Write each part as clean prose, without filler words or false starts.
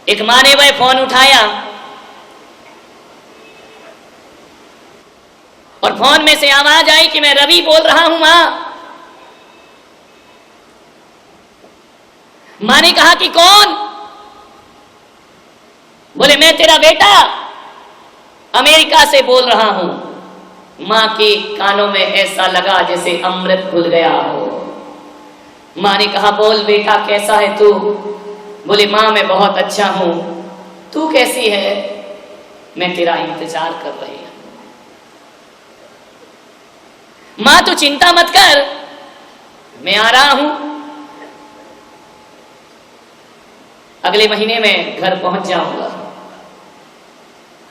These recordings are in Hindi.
एक माँ ने वह फोन उठाया और फोन में से आवाज आई कि मैं रवि बोल रहा हूं मां। मां ने कहा कि कौन? बोले मैं तेरा बेटा अमेरिका से बोल रहा हूं। मां के कानों में ऐसा लगा जैसे अमृत घुल गया हो। मां ने कहा बोल बेटा कैसा है तू? बोले मां मैं बहुत अच्छा हूं, तू कैसी है? मैं तेरा इंतजार कर रही हूं। मां तू चिंता मत कर, मैं आ रहा हूं। अगले महीने में घर पहुंच जाऊंगा।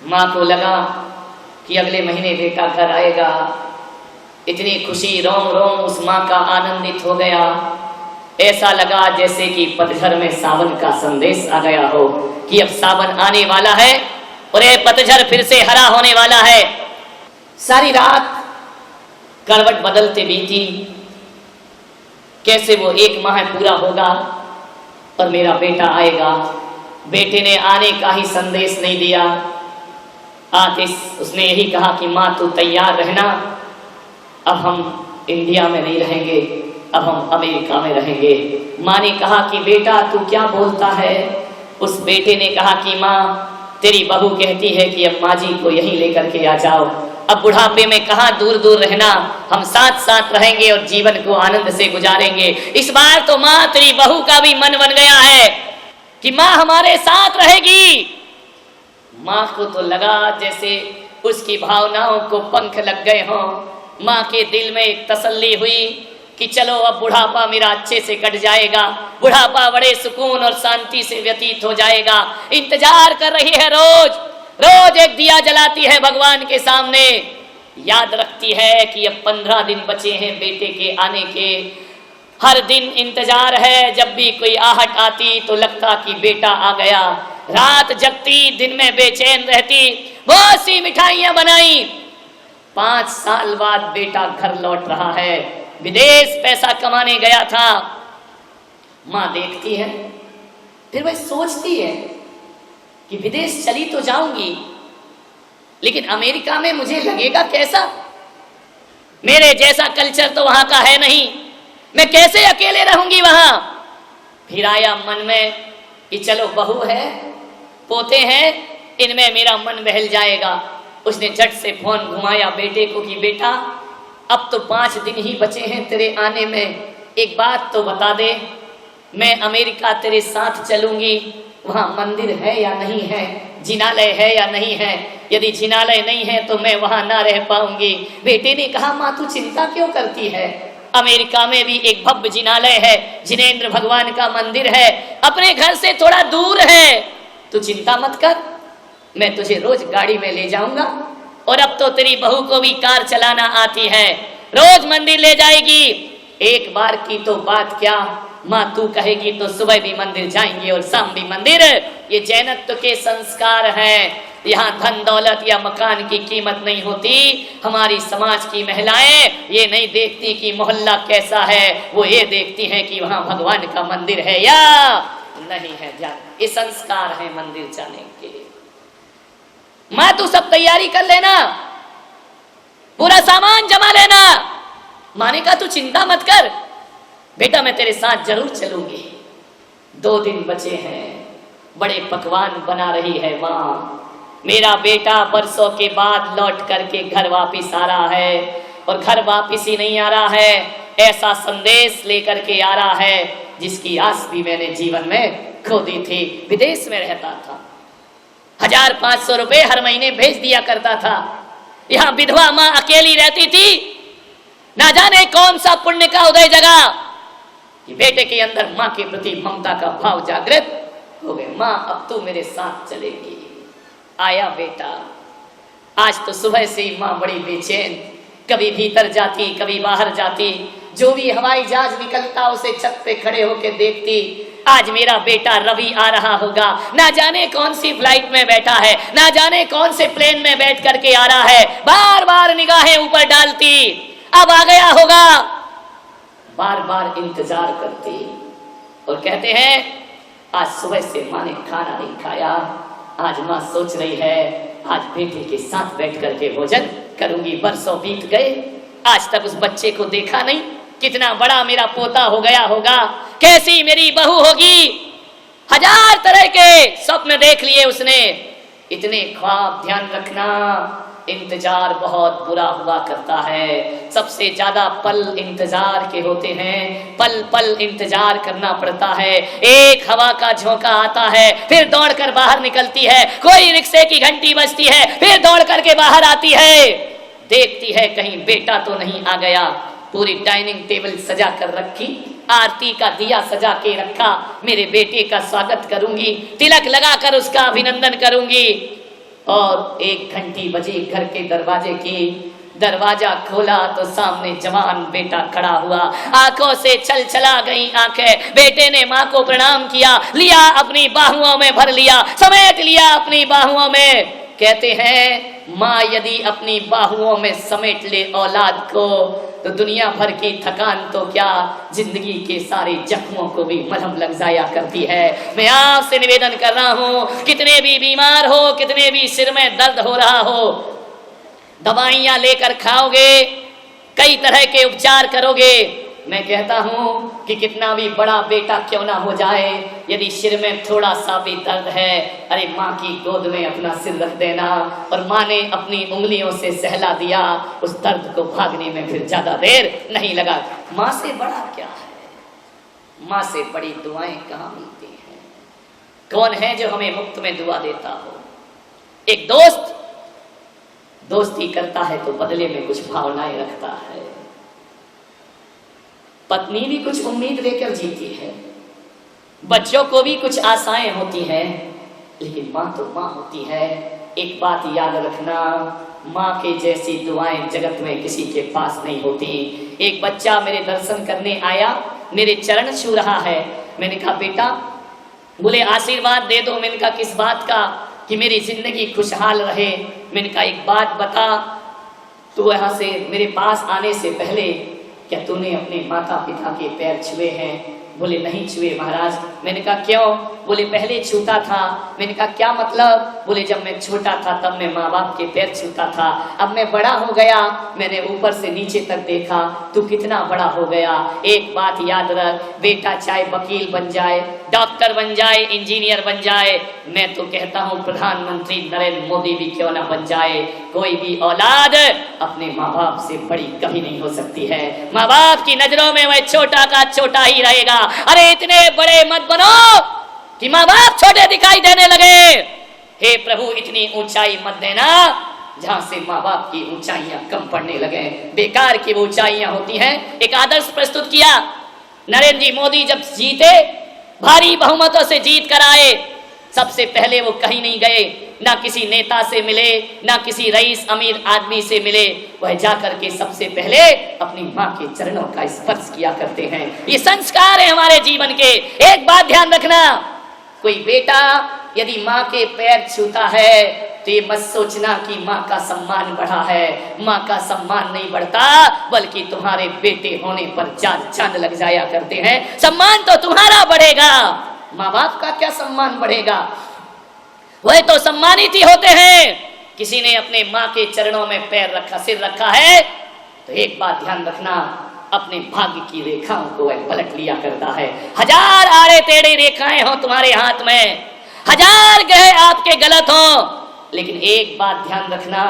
मां को लगा कि अगले महीने बेटा घर आएगा। इतनी खुशी रोम रोम उस मां का आनंदित हो गया। ऐसा लगा जैसे कि पतझड़ में सावन का संदेश आ गया हो कि अब सावन आने वाला है और ये पतझड़ फिर से हरा होने वाला है। सारी रात करवट बदलते बीती, कैसे वो एक माह पूरा होगा और मेरा बेटा आएगा। बेटे ने आने का ही संदेश नहीं दिया। आतिश उसने यही कहा कि माँ तू तैयार रहना, अब हम इंडिया में नहीं रहेंगे, अब हम अमेरिका में रहेंगे। माँ ने कहा कि बेटा तू क्या बोलता है? उस बेटे ने कहा कि माँ तेरी बहू कहती है कि अब माँ जी को यहीं लेकर के आ जाओ। अब बुढ़ापे में कहाँ दूर दूर रहना, हम साथ साथ रहेंगे और जीवन को आनंद से गुजारेंगे। इस बार तो माँ तेरी बहू का भी मन बन गया है कि माँ हमारे साथ रहेगी। माँ को तो लगा जैसे उसकी भावनाओं को पंख लग गए हों। माँ के दिल में एक तसल्ली हुई कि चलो अब बुढ़ापा मेरा अच्छे से कट जाएगा, बुढ़ापा बड़े सुकून और शांति से व्यतीत हो जाएगा। इंतजार कर रही है, रोज रोज एक दिया जलाती है भगवान के सामने। याद रखती है कि अब 15 दिन बचे हैं बेटे के आने के। हर दिन इंतजार है, जब भी कोई आहट आती तो लगता कि बेटा आ गया। रात जगती, दिन में बेचैन रहती, बहुत सी मिठाइयां बनाई। 5 साल बाद बेटा घर लौट रहा है, विदेश पैसा कमाने गया था। मां देखती है, फिर वह सोचती है कि विदेश चली तो जाऊंगी, लेकिन अमेरिका में मुझे लगेगा कैसा? मेरे जैसा कल्चर तो वहां का है नहीं, मैं कैसे अकेले रहूंगी वहां? फिर आया मन में कि चलो बहू है, पोते हैं, इनमें मेरा मन बहल जाएगा। उसने झट से फोन घुमाया बेटे को कि बेटा अब तो 5 दिन ही बचे हैं तेरे आने में, एक बात तो बता दे, मैं अमेरिका तेरे साथ चलूंगी, वहां मंदिर है या नहीं है, जिनालय है या नहीं है? यदि जिनालय नहीं है तो मैं वहां ना रह पाऊंगी। बेटे ने कहा माँ तू चिंता क्यों करती है, अमेरिका में भी एक भव्य जिनालय है, जिनेंद्र भगवान का मंदिर है, अपने घर से थोड़ा दूर है, तू चिंता मत कर, मैं तुझे रोज गाड़ी में ले जाऊंगा। और अब तो तेरी बहू को भी कार चलाना आती है, रोज मंदिर ले जाएगी। एक बार की तो बात क्या, माँ तू कहेगी तो सुबह भी मंदिर जाएंगे और शाम भी मंदिर। ये जैनत्व के संस्कार हैं। यहाँ धन दौलत या मकान की कीमत नहीं होती। हमारी समाज की महिलाएं ये नहीं देखती कि मोहल्ला कैसा है, वो ये देखती हैं कि वहाँ भगवान का मंदिर है या नहीं है। ये संस्कार है मंदिर जाने के। माँ तू सब तैयारी कर लेना, पूरा सामान जमा लेना। माँ ने कहा तू चिंता मत कर बेटा, मैं तेरे साथ जरूर चलूंगी। 2 दिन बचे हैं, बड़े पकवान बना रही है माँ। मेरा बेटा बरसों के बाद लौट करके घर वापिस आ रहा है, और घर वापिस ही नहीं आ रहा है, ऐसा संदेश लेकर के आ रहा है जिसकी आस भी मैंने जीवन में खो दी थी। विदेश में रहता था, 1500 रुपए हर महीने भेज दिया करता था। यहाँ विधवा माँ अकेली रहती थी। ना जाने कौन सा पुण्य का उदय जगा कि बेटे के अंदर माँ के प्रति ममता का भाव जागृत हो गए। माँ अब तू मेरे साथ चलेगी। आया बेटा। आज तो सुबह से ही माँ बड़ी बेचैन, कभी भीतर जाती कभी बाहर जाती, जो भी हवाई जहाज निकलता उसे छत पे खड़े होकर देखती। आज मेरा बेटा रवि आ रहा होगा, ना जाने कौन सी फ्लाइट में बैठा है, ना जाने कौन से प्लेन में बैठ करके आ रहा है। बार बार निगाहें ऊपर डालती, अब आ गया होगा। बार बार इंतजार करती। और कहते हैं आज सुबह से माँ ने खाना नहीं खाया। आज माँ सोच रही है आज बेटे के साथ बैठ करके भोजन करूंगी। बरसों बीत गए, आज तक उस बच्चे को देखा नहीं। कितना बड़ा मेरा पोता हो गया होगा, कैसी मेरी बहू होगी। हजार तरह के स्वप्न देख लिए उसने, इतने ख्वाब। ध्यान रखना, इंतजार बहुत बुरा हुआ करता है। सबसे ज्यादा पल इंतजार के होते हैं, पल पल इंतजार करना पड़ता है। एक हवा का झोंका आता है, फिर दौड़कर बाहर निकलती है। कोई रिक्शे की घंटी बजती है, फिर दौड़ करके बाहर आती है। देखती है कहीं बेटा तो नहीं आ गया। पूरी डाइनिंग टेबल सजा कर रखी, आरती का दिया सजा के रखा। मेरे बेटे का स्वागत करूंगी, तिलक लगाकर उसका अभिनंदन करूंगी। और एक घंटी बजी घर के दरवाजे की। दरवाजा खोला तो सामने जवान बेटा खड़ा हुआ। आंखों से छल छला गई आंखें। बेटे ने माँ को प्रणाम किया, लिया अपनी बाहुओं में भर लिया, समेट लिया अपनी बाहुओं में। कहते हैं माँ यदि अपनी बाहुओं में समेट ले औलाद को तो दुनिया भर की थकान तो क्या, जिंदगी के सारे जख्मों को भी मलहम लग जाया करती है। मैं आपसे निवेदन कर रहा हूँ, कितने भी बीमार हो, कितने भी सिर में दर्द हो रहा हो, दवाइयाँ लेकर खाओगे, कई तरह के उपचार करोगे। मैं कहता हूँ कि कितना भी बड़ा बेटा क्यों ना हो जाए, यदि सिर में थोड़ा सा भी दर्द है, अरे माँ की गोद में अपना सिर रख देना। और माँ ने अपनी उंगलियों से सहला दिया, उस दर्द को भागने में फिर ज्यादा देर नहीं लगा। माँ से बड़ा क्या है, माँ से बड़ी दुआएं कहाँ मिलती हैं। कौन है जो हमें मुफ्त में दुआ देता हो। एक दोस्त दोस्ती करता है तो बदले में कुछ भावनाएं रखता है। पत्नी भी कुछ उम्मीद लेकर जीती है, बच्चों को भी कुछ आशाएं होती हैं, लेकिन माँ तो माँ होती है। एक बात याद रखना, माँ के जैसी दुआएं जगत में किसी के पास नहीं होती। एक बच्चा मेरे दर्शन करने आया, मेरे चरण छू रहा है। मैंने कहा बेटा, बोले आशीर्वाद दे दो। मैंने कहा किस बात का? कि मेरी जिंदगी खुशहाल रहे। मैंने कहा एक बात बता, तू यहाँ से मेरे पास आने से पहले क्या तूने अपने माता पिता के पैर छुए हैं? बोले नहीं छुए महाराज। मैंने कहा क्यों? बोले पहले छूता था। मैंने कहा क्या मतलब? बोले जब मैं छोटा था तब मैं माँ बाप के पैर छूता था, अब मैं बड़ा हो गया, मैंने ऊपर से नीचे तक देखा, तू कितना बड़ा हो गया। एक बात याद रख बेटा, चाहे वकील बन जाए, डॉक्टर बन जाए, इंजीनियर बन जाए, मैं तो कहता हूँ प्रधानमंत्री नरेंद्र मोदी भी क्यों ना बन जाए, कोई भी औलाद अपने माँ बाप से बड़ी कभी नहीं हो सकती है। माँ बाप की नजरों में वह छोटा का छोटा ही रहेगा। अरे इतने बड़े मत बनो कि माँ बाप छोटे दिखाई देने लगे। हे प्रभु, इतनी ऊंचाई मत देना जहां से माँ बाप की ऊंचाइयां कम पड़ने लगे। बेकार की वो ऊंचाइयां होती हैं। एक आदर्श प्रस्तुत किया। नरेंद्र जी मोदी जब जीते, भारी बहुमतों से जीत कर आए, सबसे पहले वो कहीं नहीं गए, ना किसी नेता से मिले, ना किसी रईस अमीर आदमी से मिले। वह जाकर के सबसे पहले अपनी माँ के चरणों का स्पर्श किया करते हैं। ये संस्कार है हमारे जीवन के। एक बात ध्यान रखना, कोई बेटा यदि माँ के पैर छूता है तो ये मत सोचना कि माँ का सम्मान बढ़ा है। माँ का सम्मान नहीं बढ़ता, बल्कि तुम्हारे बेटे होने पर चांद चांद लग जाया करते हैं। सम्मान तो तुम्हारा बढ़ेगा, माँ बाप का क्या सम्मान बढ़ेगा? वह तो सम्मानित ही होते हैं। किसी ने अपने माँ के चरणों में पैर रखा, सिर रखा है, तो एक बात ध्यान रखना, अपने भाग्य की रेखाओं को वह पलट लिया करता है। हजार आड़े टेढ़े रेखाएं हो तुम्हारे हाथ में, हजार ग्रह आपके गलत हो, लेकिन एक बात ध्यान रखना,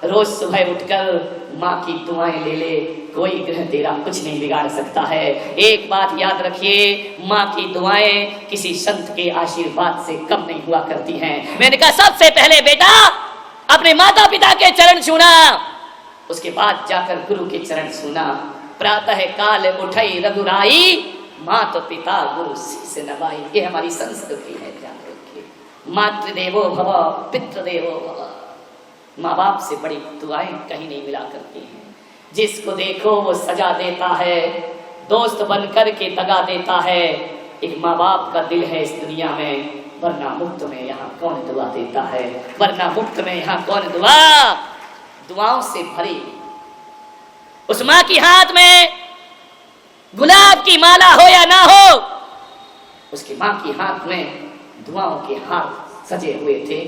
रोज सुबह उठकर माँ की दुआएं ले ले, कोई ग्रह तेरा कुछ नहीं बिगाड़ सकता है। एक बात याद रखिए, माँ की दुआएं किसी संत के आशीर्वाद से कम नहीं हुआ करती हैं। मैंने कहा सबसे पहले बेटा अपने माता पिता के चरण छूना, उसके बाद जाकर गुरु के चरण छूना। प्रातः काल उठई रघुराई, माता पिता गुरु शीस नवाई। ये हमारी संस्कृति है, ध्यान रखिए। मातृदेवो भव पितृदेवो भव। माँ बाप से बड़ी दुआएं कहीं नहीं मिला करती हैं। जिसको देखो वो सजा देता है, दोस्त बनकर के दगा देता है। एक माँ बाप का दिल है इस दुनिया में, वरना मुफ्त में यहाँ कौन दुआ देता है? वरना मुफ्त में यहाँ कौन दुआओं से भरी उस माँ की हाथ में गुलाब की माला हो या ना हो, उसकी माँ की हाथ में दुआओं के हाथ सजे हुए थे।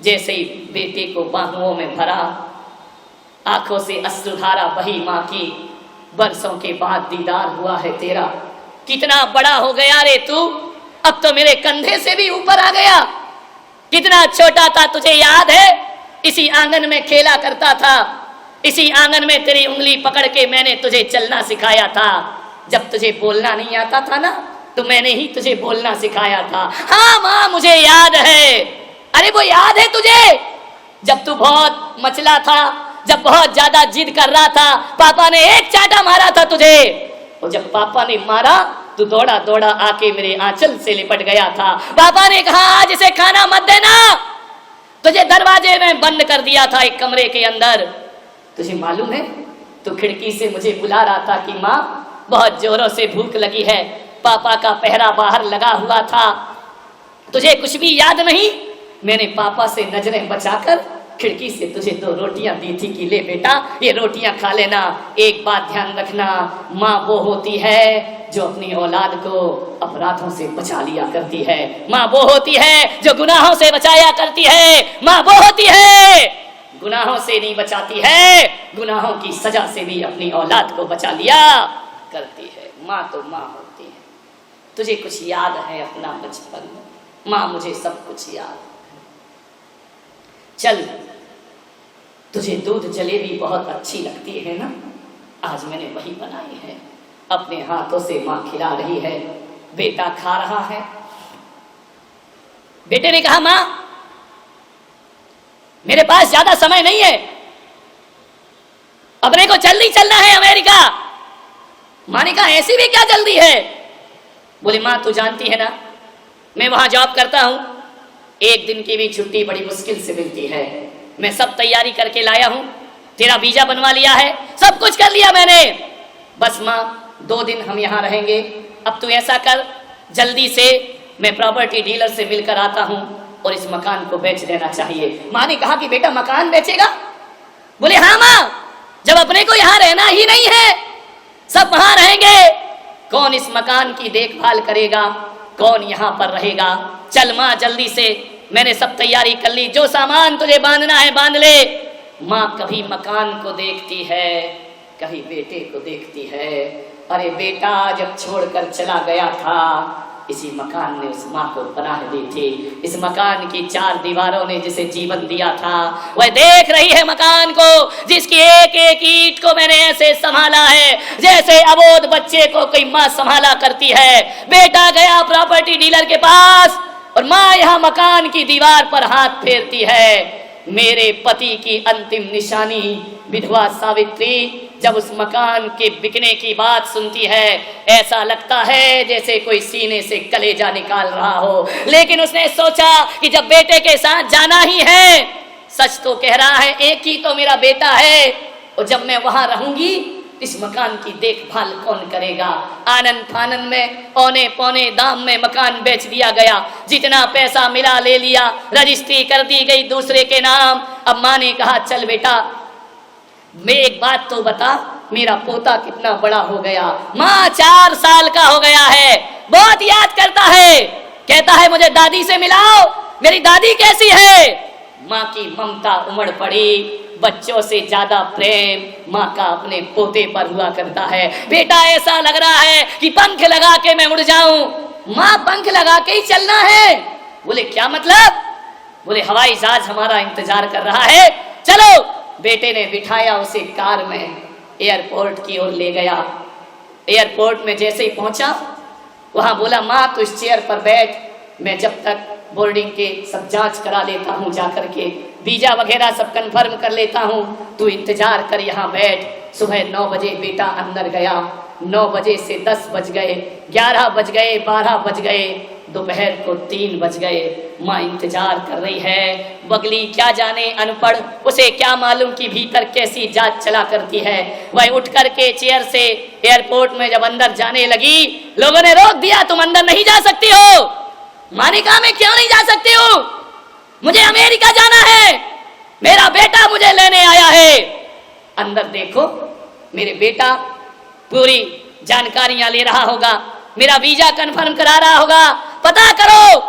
जैसे ही बेटे को बाहुओं में भरा, आंखों से अश्रुधारा बही माँ की। बरसों के बाद दीदार हुआ है तेरा, कितना बड़ा हो गया रे तू, अब तो मेरे कंधे से भी ऊपर आ गया। कितना छोटा था तुझे याद है, इसी आंगन में खेला करता था, इसी आंगन में तेरी उंगली पकड़ के मैंने तुझे चलना सिखाया था। जब तुझे बोलना नहीं आता था ना, तो मैंने ही तुझे बोलना सिखाया था। हाँ माँ, मुझे याद है। अरे वो याद है तुझे, जब तू बहुत मचला था, जब बहुत ज्यादा जिद कर रहा था, पापा ने एक चाटा मारा था तुझे, और जब पापा ने मारा तू दौड़ा दौड़ा आके मेरे आंचल से लिपट गया था। पापा ने कहा आज इसे खाना मत देना, तुझे दरवाजे में बंद कर दिया था एक कमरे के अंदर। तुझे मालूम है, तू खिड़की से मुझे बुला रहा था कि माँ बहुत जोरों से भूख लगी है, पापा का पहरा बाहर लगा हुआ था, तुझे कुछ भी याद नहीं। मैंने पापा से नजरें बचाकर खिड़की से तुझे 2 रोटियां दी थी कि ले बेटा ये रोटियां खा लेना। एक बात ध्यान रखना, माँ वो होती है जो अपनी औलाद को अपराधों से बचा लिया करती है, माँ वो होती है जो गुनाहों से बचाया करती है, माँ वो होती है गुनाहों से नहीं बचाती है, गुनाहों की सजा से भी अपनी औलाद को बचा लिया करती है। माँ तो माँ होती है। तुझे कुछ याद है अपना बचपन? माँ मुझे सब कुछ याद। चल, तुझे दूध जलेबी बहुत अच्छी लगती है ना, आज मैंने वही बनाई है, अपने हाथों से माँ खिला रही है, बेटा खा रहा है। बेटे ने कहा माँ मेरे पास ज्यादा समय नहीं है, अपने को जल्दी चलना है अमेरिका। माँ ने कहा ऐसी भी क्या जल्दी है? बोले माँ तू जानती है ना मैं वहां जॉब करता हूं, एक दिन की भी छुट्टी बड़ी मुश्किल से मिलती है। मैं सब तैयारी करके लाया हूं, तेरा वीजा बनवा लिया है, सब कुछ कर लिया मैंने, बस माँ 2 दिन हम यहाँ रहेंगे। अब तू ऐसा कर, जल्दी से मैं प्रॉपर्टी डीलर से मिलकर आता हूँ और इस मकान को बेच देना चाहिए। माँ ने कहा कि बेटा मकान बेचेगा? बोले हाँ माँ, जब अपने को यहाँ रहना ही नहीं है, सब वहां रहेंगे, कौन इस मकान की देखभाल करेगा, कौन यहाँ पर रहेगा? चल माँ जल्दी से, मैंने सब तैयारी कर ली, जो सामान तुझे बांधना है बांध ले। माँ कभी मकान को देखती है, कभी बेटे को देखती है। अरे बेटा जब छोड़कर चला गया था, इसी मकान ने उस माँ को पनाह दी थी, इस मकान की 4 दीवारों ने जिसे जीवन दिया था, वह देख रही है मकान को, जिसकी एक एक ईंट को मैंने ऐसे संभाला है जैसे अबोध बच्चे को कोई माँ संभाला करती है। बेटा गया प्रॉपर्टी डीलर के पास और माँ यहाँ मकान की दीवार पर हाथ फेरती है। मेरे पति की अंतिम निशानी विधवा सावित्री जब उस मकान के बिकने की बात सुनती है, ऐसा लगता है जैसे कोई सीने से कलेजा निकाल रहा हो। लेकिन उसने सोचा कि जब बेटे के साथ जाना ही है, सच तो कह रहा है एक ही तो मेरा बेटा है, और जब मैं वहां रहूंगी इस मकान की देखभाल कौन करेगा? आनंद फानन में औने पौने दाम में मकान बेच दिया गया, जितना पैसा मिला ले लिया, रजिस्ट्री कर दी गई दूसरे के नाम। अब माँ ने कहा चल बेटा मैं एक बात तो बता, मेरा पोता कितना बड़ा हो गया? माँ 4 साल का हो गया है, बहुत याद करता है, कहता है मुझे दादी से मिलाओ, मेरी दादी कैसी है? माँ की ममता उमड़ पड़ी, बच्चों से ज्यादा प्रेम माँ का अपने पोते पर हुआ करता है। बेटा ऐसा लग रहा है कि पंख लगा के मैं उड़ जाऊं। माँ पंख लगा के ही चलना है। बोले क्या मतलब? बोले हवाई जहाज हमारा इंतजार कर रहा है, चलो। बेटे ने बिठाया उसे कार में, एयरपोर्ट की ओर ले गया। एयरपोर्ट में जैसे ही पहुंचा, वहां बोला माँ तू इस चेयर पर बैठ, मैं जब तक बोर्डिंग के सब जांच करा लेता हूँ, जा करके वीजा वगैरह सब कंफर्म कर लेता हूँ, तू इंतजार कर यहाँ बैठ। सुबह 9 बजे बेटा अंदर गया, 9 बजे से 10 बज गए, 11 बज गए, 12 बज गए, दोपहर को 3 बज गए। माँ इंतजार कर रही है। बगली क्या जाने अनपढ़, उसे क्या मालूम कि भीतर कैसी जांच चला करती है। वह उठ करके चेयर से एयरपोर्ट में जब अंदर जाने लगी, लोगों ने रोक दिया, तुम अंदर नहीं जा सकती हो। माँ ने कहा मैं क्यों नहीं जा सकती हूँ? मुझे अमेरिका जाना है, मेरा बेटा मुझे लेने आया है। अंदर देखो, मेरे बेटा पूरी जानकारियां ले रहा होगा, मेरा वीजा कंफर्म करा रहा होगा, पता करो।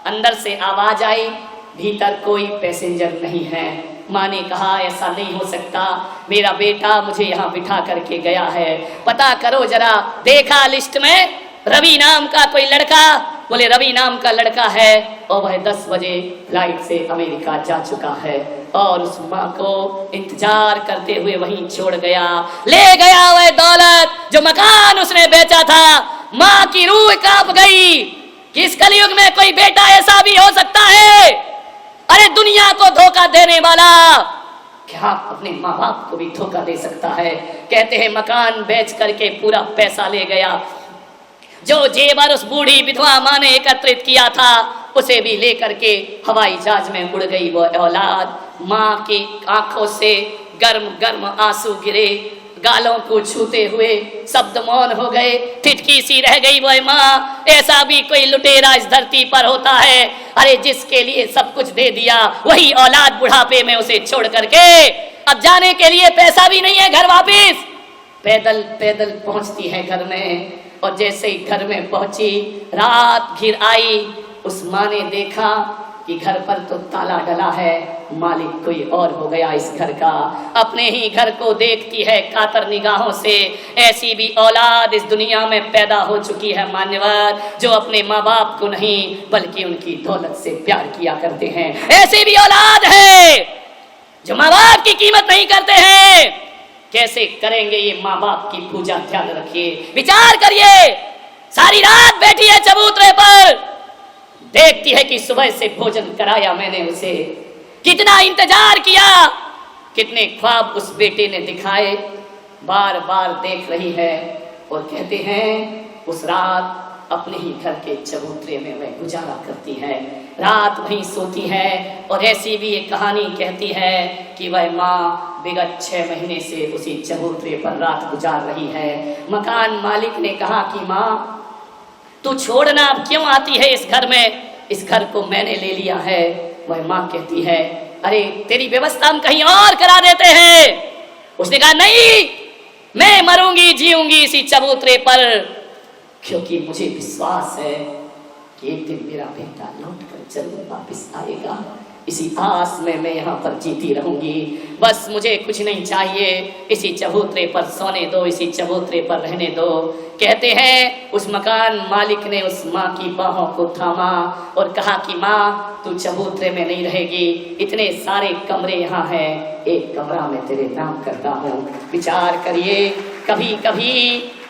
अंदर से आवाज आई, भीतर कोई पैसेंजर नहीं है। माँ ने कहा ऐसा नहीं हो सकता, मेरा बेटा मुझे यहाँ बिठा करके गया है, पता करो जरा। देखा लिस्ट में रवि नाम का कोई लड़का, बोले रवि नाम का लड़का है और वह 10 बजे फ्लाइट से अमेरिका जा चुका है। और उस माँ को इंतजार करते हुए वहीं छोड़ गया, ले गया वह दौलत जो मकान उसने बेचा था। माँ की रूह कांप गई कि इस कलयुग में कोई बेटा ऐसा भी हो सकता है। अरे दुनिया को धोखा देने वाला क्या अपने माँ बाप को भी धोखा दे सकता है। कहते हैं मकान बेच करके पूरा पैसा ले गया, जो जेवर उस बूढ़ी विधवा माँ ने एकत्रित किया था उसे भी लेकर के हवाई जहाज में उड़ गई वो औलाद। माँ की आंखों से गर्म गर्म आंसू गिरे, गालों को छूते हुए शब्द मौन हो गए, ठिठकी सी रह गई वह माँ। ऐसा भी कोई लुटेरा इस धरती पर होता है? अरे जिसके लिए सब कुछ दे दिया वही औलाद बुढ़ापे में उसे छोड़ करके अब जाने के लिए पैसा भी नहीं है घर वापिस, पैदल पैदल पहुंचती है घर में। और जैसे ही घर में पहुंची रात घिर आई, उस माँ ने देखा कि घर पर तो ताला डला है, मालिक कोई और हो गया इस घर का। अपने ही घर को देखती है कातर निगाहों से। ऐसी भी औलाद इस दुनिया में पैदा हो चुकी है मान्यवर, जो अपने माँ बाप को नहीं बल्कि उनकी दौलत से प्यार किया करते हैं। ऐसी भी औलाद है जो माँ बाप की कीमत नहीं करते हैं। कैसे करेंगे ये माँ बाप की पूजा? ध्यान रखिए, विचार करिए। सारी रात बैठी है चबूतरे पर, देखती है कि सुबह से भोजन कराया मैंने उसे, कितना इंतजार किया, कितने ख्वाब उस बेटे ने दिखाए, बार बार देख रही है। और कहते हैं उस रात अपने ही घर के चबूतरे में वह गुजारा करती है, रात वहीं सोती है। और ऐसी भी एक कहानी कहती है कि वह माँ विगत 6 महीने से उसी चबूतरे पर रात गुजार रही है। मकान मालिक ने कहा कि माँ तू छोड़ना, अब क्यों आती है इस घर में, इस घर को मैंने ले लिया है। वह माँ कहती है अरे तेरी व्यवस्था हम कहीं और करा देते हैं। उसने कहा नहीं, मैं मरूंगी जीऊंगी इसी चबूतरे पर, क्योंकि मुझे विश्वास है कि एक दिन मेरा बेटा लौट कर जरूर वापिस आएगा। इसी आस में मैं यहाँ पर जीती रहूंगी। बस मुझे कुछ नहीं चाहिए, इसी चबूतरे पर सोने दो, इसी चबूतरे पर रहने दो। कहते हैं उस मकान मालिक ने उस माँ की बाहों को थामा और कहा कि माँ तू चबूतरे में नहीं रहेगी, इतने सारे कमरे यहाँ हैं, एक कमरा मैं तेरे नाम करता हूँ। विचार करिए, कभी कभी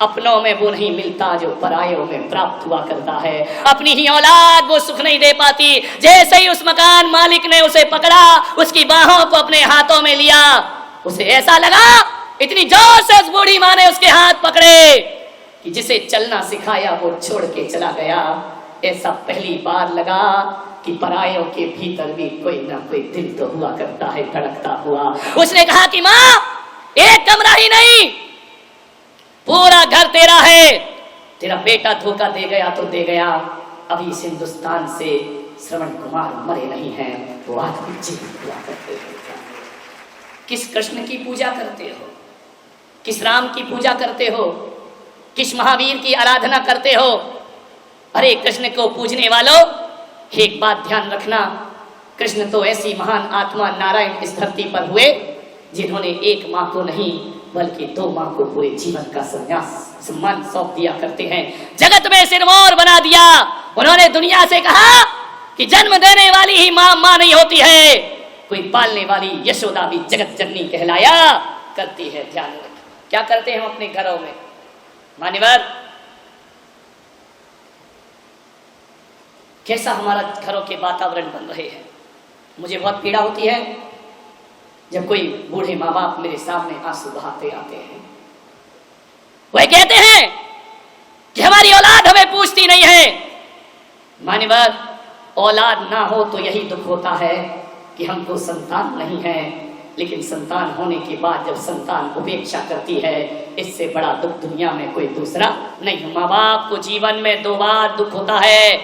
अपनों में वो नहीं मिलता जो परायों में प्राप्त हुआ करता है। अपनी ही औलाद वो सुख नहीं दे पाती। जैसे ही उस मकान मालिक ने उसे पकड़ा, उसकी बाहों को अपने हाथों में लिया, उसे ऐसा लगा इतनी जोर से उस बूढ़ी माँ ने उसके हाथ पकड़े कि जिसे चलना सिखाया वो छोड़ के चला गया। ऐसा पहली बार लगा कि परायों के भीतर भी कोई ना कोई दिल तो हुआ करता है, धड़कता हुआ। उसने कहा कि माँ एक कमरा ही नहीं, पूरा घर तेरा है। तेरा बेटा धोखा दे गया तो दे गया, अभी इस हिंदुस्तान से श्रवण कुमार मरे नहीं हैं, वो आज भी जीवित हुआ करते हैं। किस कृष्ण की पूजा करते हो, किस राम की पूजा करते हो, किस महावीर की आराधना करते हो? अरे कृष्ण को पूजने वालों, एक बात ध्यान रखना, कृष्ण तो ऐसी महान आत्मा नारायण इस धरती पर हुए जिन्होंने एक माँ को नहीं बल्कि 2 माँ को पूरे जीवन का संन्यास सम्मान सौंप दिया करते हैं। जगत में सिरमौर बना दिया। उन्होंने दुनिया से कहा कि जन्म देने वाली ही माँ माँ नहीं होती है, कोई पालने वाली यशोदा भी जगत जननी कहलाया करती है। ध्यान रखें, क्या करते हैं हम अपने घरों में मान्यवर, कैसा हमारा घरों के वातावरण बन रहे हैं। मुझे बहुत पीड़ा होती है जब कोई बूढ़े माँ बाप मेरे सामने आंसू बहाते आते हैं। वह कहते हैं कि हमारी औलाद हमें पूछती नहीं है। मान्यवर, औलाद ना हो तो यही दुख होता है कि हमको संतान नहीं है, लेकिन संतान होने के बाद जब संतान उपेक्षा करती है, इससे बड़ा दुख दुनिया में कोई दूसरा नहीं। माँ बाप को जीवन में 2 बार दुख होता है।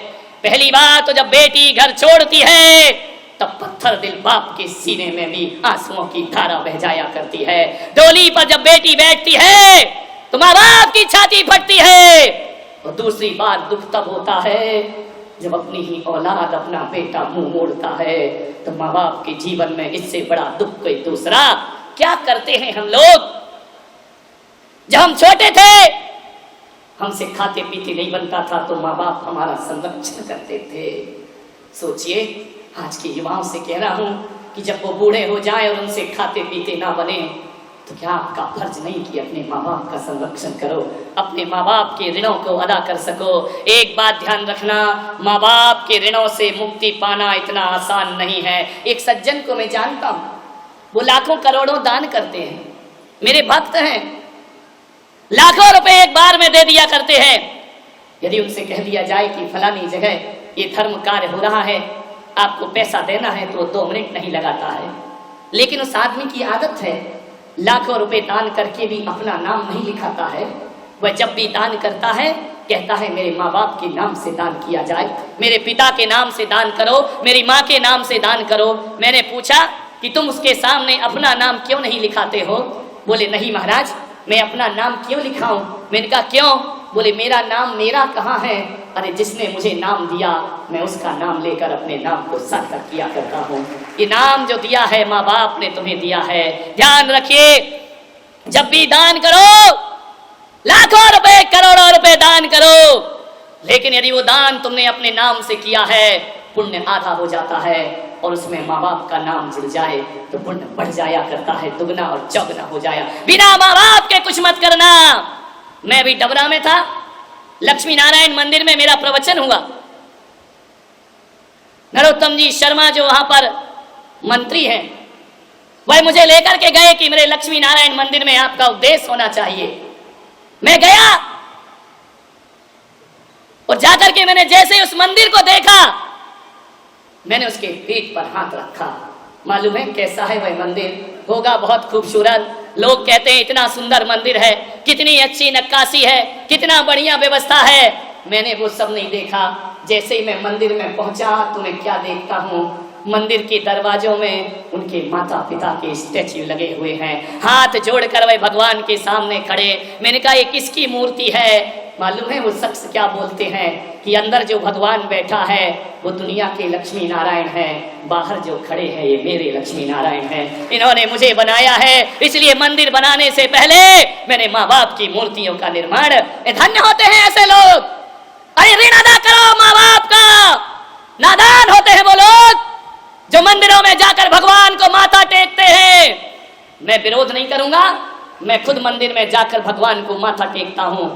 पहली बार तो जब बेटी घर छोड़ती है, तब पत्थर दिल बाप के सीने में भी आंसुओं की धारा बह जाया करती है। डोली पर जब बेटी बैठती है तो माँ बाप की छाती फटती है। और दूसरी बार दुख तब होता है जब अपनी ही औलाद, अपना बेटा मुंह मोड़ता है। तो माँ बाप के जीवन में इससे बड़ा दुख कोई दूसरा क्या करते हैं हम लोग। जब हम छोटे थे, हमसे खाते पीते नहीं बनता था तो माँ बाप हमारा संरक्षण करते थे। सोचिए, आज के युवाओं से कह रहा हूं कि जब वो बूढ़े हो जाए और उनसे खाते पीते ना बने, तो क्या आपका फर्ज नहीं कि अपने माँ बाप का संरक्षण करो, अपने माँ बाप के ऋणों को अदा कर सको। एक बात ध्यान रखना, माँ बाप के ऋणों से मुक्ति पाना इतना आसान नहीं है। एक सज्जन को मैं जानता हूँ, वो लाखों करोड़ों दान करते हैं, मेरे भक्त हैं, लाखों रुपए एक बार में दे दिया करते हैं। यदि उनसे कह दिया जाए कि फलानी जगह ये धर्म कार्य हो रहा है, आपको पैसा देना है, तो 2 मिनट नहीं लगाता है। लेकिन उस आदमी की आदत है, लाखों रुपए दान करके भी अपना नाम नहीं लिखाता है। वह जब भी दान करता है कहता है मेरे माँ बाप के नाम से दान किया जाए, मेरे पिता के नाम से दान करो, मेरी माँ के नाम से दान करो। मैंने पूछा कि तुम उसके सामने अपना नाम क्यों नहीं लिखाते हो? बोले नहीं महाराज, मैं अपना नाम क्यों लिखाऊं? मैंने कहा क्यों? बोले मेरा नाम मेरा कहाँ है? अरे जिसने मुझे नाम दिया मैं उसका नाम लेकर अपने नाम को सार्थक किया करता हूँ। ये नाम जो दिया है माँ बाप ने तुम्हें दिया है। ध्यान रखिए, जब भी दान करो, लाखों रुपए करोड़ों रुपए दान करो, लेकिन यदि वो दान तुमने अपने नाम से किया है, पुण्य आधा हो जाता है, और उसमें माँ बाप का नाम जुड़ जाए तो पुण्य बढ़ जाया करता है, दुगना और चौगना हो जाया। बिना माँ बाप के कुछ मत करना। मैं अभी डबरा में था, लक्ष्मी नारायण मंदिर में मेरा प्रवचन हुआ। नरोत्तम जी शर्मा जो वहां पर मंत्री हैं, वह मुझे लेकर के गए कि मेरे लक्ष्मी नारायण मंदिर में आपका उपदेश होना चाहिए। मैं गया और जाकर के मैंने जैसे उस मंदिर को देखा, मैंने उसके पीठ पर हाथ रखा। मालूम है कैसा है वह मंदिर? होगा बहुत खूबसूरत। लोग कहते हैं इतना सुंदर मंदिर है, कितनी अच्छी नक्काशी है, कितना बढ़िया व्यवस्था है। मैंने वो सब नहीं देखा। जैसे ही मैं मंदिर में पहुंचा तो मैं क्या देखता हूँ, मंदिर के दरवाजों में उनके माता पिता के स्टैच्यू लगे हुए हैं, हाथ जोड़कर वे भगवान के सामने खड़े। मैंने कहा ये किसकी मूर्ति है? मालूम है वो शख्स क्या बोलते हैं कि अंदर जो भगवान बैठा है वो दुनिया के लक्ष्मी नारायण है, बाहर जो खड़े हैं ये मेरे लक्ष्मी नारायण हैं। इन्होंने मुझे बनाया है, इसलिए मंदिर बनाने से पहले मैंने माँ बाप की मूर्तियों का निर्माण। धन्य होते हैं ऐसे लोग। अरे ऋण अदा करो माँ बाप का। नादान होते हैं वो लोग जो मंदिरों में जाकर भगवान को माथा टेकते हैं। मैं विरोध नहीं करूंगा, मैं खुद मंदिर में जाकर भगवान को माथा टेकता हूं,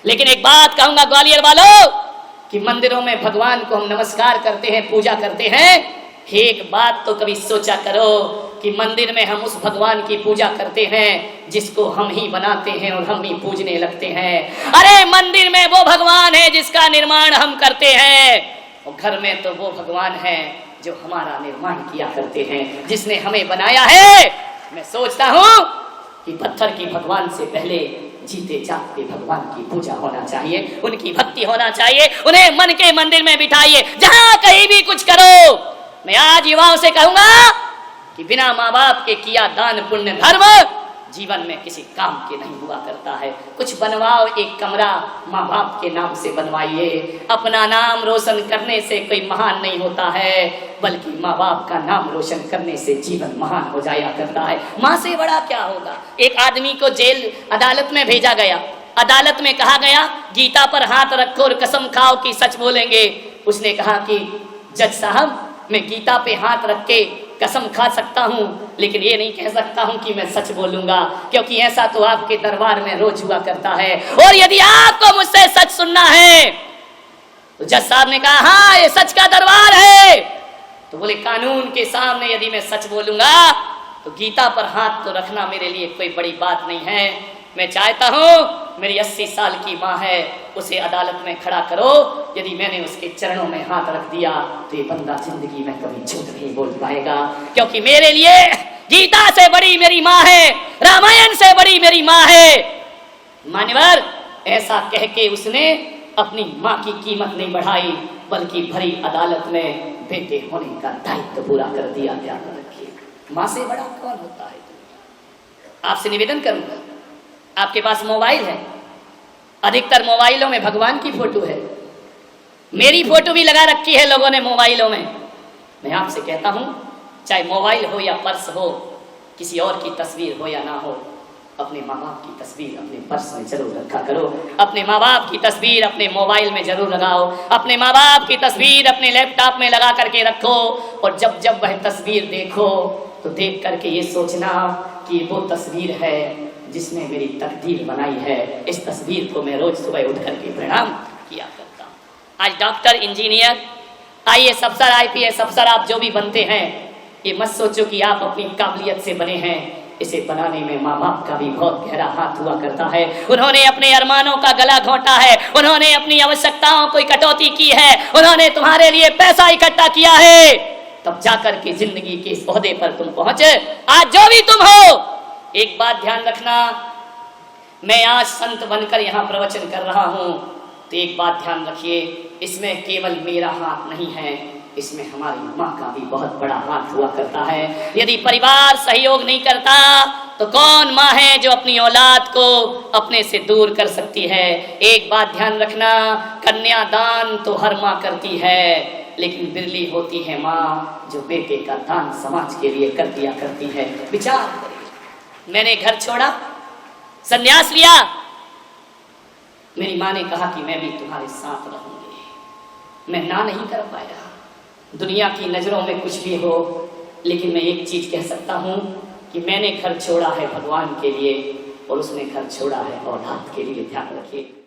लेकिन एक बात कहूंगा ग्वालियर वालों कि मंदिरों में भगवान को हम नमस्कार करते हैं, पूजा करते हैं। एक बात तो कभी सोचा करो कि मंदिर में हम उस भगवान की पूजा करते हैं जिसको हम ही बनाते हैं और हम ही पूजने लगते हैं। अरे मंदिर में वो भगवान है जिसका निर्माण हम करते हैं, और घर में तो वो भगवान है जो हमारा निर्माण किया करते हैं, जिसने हमें बनाया है। मैं सोचता हूं कि पत्थर की भगवान से पहले जीते जागते भगवान की पूजा होना चाहिए, उनकी भक्ति होना चाहिए। उन्हें मन के मंदिर में बिठाइए, जहां कहीं भी कुछ करो। मैं आज युवाओं से कहूंगा कि बिना माँ बाप के किया दान पुण्य धर्म जीवन में किसी काम के नहीं हुआ करता है। कुछ बनवाओ, एक कमरा माँ बाप के नाम से बनवाइए। अपना नाम रोशन करने से कोई महान नहीं होता है, बल्कि माँ बाप का नाम रोशन करने से जीवन महान हो जाया करता है। माँ से बड़ा क्या होगा? एक आदमी को जेल अदालत में भेजा गया। अदालत में कहा गया गीता पर हाथ रखो और कसम खाओ कि सच बोलेंगे। उसने कहा कि जज साहब, मैं गीता पे हाथ रख के कसम खा सकता हूँ, लेकिन ये नहीं कह सकता हूँ कि मैं सच बोलूंगा, क्योंकि ऐसा तो आपके दरबार में रोज हुआ करता है। और यदि आपको मुझसे सच सुनना है, तो जज साहब ने कहा हाँ ये सच का दरबार है। तो बोले कानून के सामने यदि मैं सच बोलूंगा तो गीता पर हाथ तो रखना मेरे लिए कोई बड़ी बात नहीं है। मैं चाहता हूँ मेरी 80 साल की माँ है, उसे अदालत में खड़ा करो। यदि मैंने उसके चरणों में हाथ रख दिया तो ये बंदा जिंदगी में कभी झूठ नहीं बोल पाएगा, क्योंकि मेरे लिए गीता से बड़ी मेरी माँ है, रामायण से बड़ी मेरी माँ है। मान्यवर, ऐसा कह के उसने अपनी माँ की कीमत नहीं बढ़ाई, बल्कि भरी अदालत में बेटे होने का दायित्व पूरा कर दिया। ध्यान रखिए, माँ से बड़ा कौन होता है? आपसे निवेदन करूंगा, आपके पास मोबाइल है, अधिकतर मोबाइलों में भगवान की फोटो है, मेरी फोटो भी लगा रखी है लोगों ने मोबाइलों में। मैं आपसे कहता हूं, चाहे मोबाइल हो या पर्स हो, किसी और की तस्वीर हो या ना हो, अपने माँ बाप की तस्वीर अपने पर्स में जरूर रखा करो, अपने माँ बाप की तस्वीर अपने मोबाइल में जरूर लगाओ, अपने माँ बाप की तस्वीर अपने लैपटॉप में लगा करके रखो। और जब जब वह तस्वीर देखो तो देख करके ये सोचना कि वो तस्वीर है जिसने मेरी तकदीर बनाई है। इस तस्वीर को मैं रोज सुबह उठ करके प्रणाम किया करता हूँ। आज डॉक्टर, इंजीनियर, IAS अफसर, IPS अफसर आप जो भी बनते हैं, ये मत सोचो कि आप अपनी काबिलियत से बने हैं। इसे बनाने में माँ बाप का भी बहुत गहरा हाथ हुआ करता है। उन्होंने अपने अरमानों का गला घोंटा है, उन्होंने अपनी आवश्यकताओं को कटौती की है, उन्होंने तुम्हारे लिए पैसा इकट्ठा किया है, तब जाकर के जिंदगी के इस ओहदे पर तुम पहुंचे। आज जो भी तुम हो, एक बात ध्यान रखना, मैं आज संत बनकर यहाँ प्रवचन कर रहा हूँ, तो एक बात ध्यान रखिए, इसमें केवल मेरा हाथ नहीं है, इसमें हमारी माँ का भी बहुत बड़ा हाथ हुआ करता है। यदि परिवार सहयोग नहीं करता तो कौन माँ है जो अपनी औलाद को अपने से दूर कर सकती है। एक बात ध्यान रखना, कन्यादान तो हर माँ करती है, लेकिन बिरली होती है माँ जो बेटे का दान समाज के लिए कर दिया करती है। विचार करिए, मैंने घर छोड़ा, संन्यास लिया, मेरी माँ ने कहा कि मैं भी तुम्हारे साथ रहूंगी, मैं ना नहीं कर पाया। दुनिया की नज़रों में कुछ भी हो, लेकिन मैं एक चीज़ कह सकता हूँ कि मैंने घर छोड़ा है भगवान के लिए, और उसने घर छोड़ा है औलाद के लिए। ध्यान रखिए।